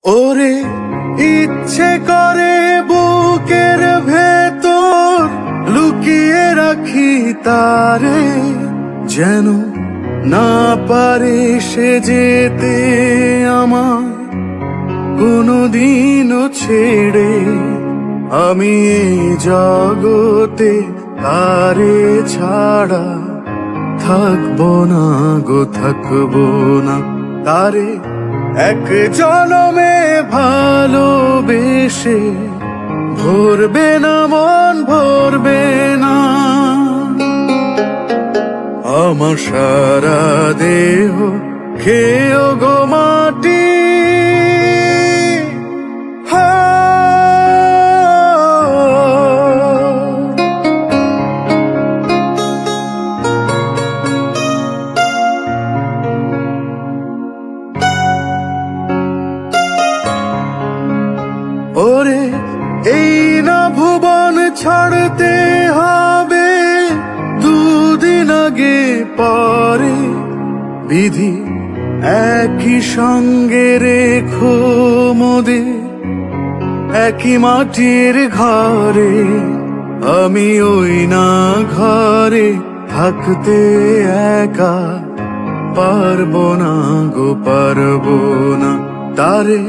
ওরে ইচ্ছে করে বুকের ভেতর লুকিয়ে রাখি তারে, যেন না পারে সে যেতে আমার কোনদিনও ছেড়ে। আমি এই জগতে তারে ছাড়া থাকবো না গো, থাকবো না। তারে এক জনমে ভালোবেসে ভরবে না মন, ভরবে না। আমার সারা দেহ খেয়েও গো মাটি, ওরে এই না ভুবন ছাড়তে হবে দুদিন আগে পরে। বিধি একই সঙ্গে রেখো মোদের একই মাটির ঘরে। আমি ওই না ঘরে থাকতে একা পারবো না গো, পারবো না। তারে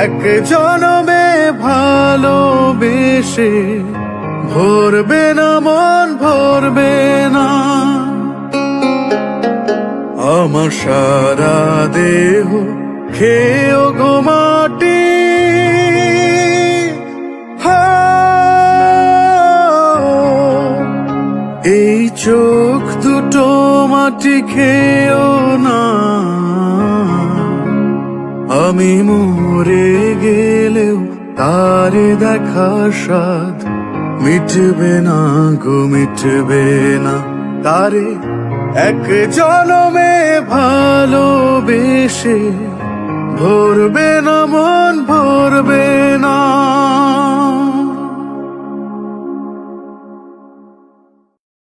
এক জনমে ভালোবেসে ভরবে না মন, ভরবে না। আমার সারা দেহ খেয়েও গো মাটি, এই চোখ দুটো মাটি খেয়েও না। আমি মরে গেলেও তারে দেখার স্বাদ মিটবে না গো, মিটবে না। তারে এক জনমে ভালোবেসে ভরবে না মন, ভরবে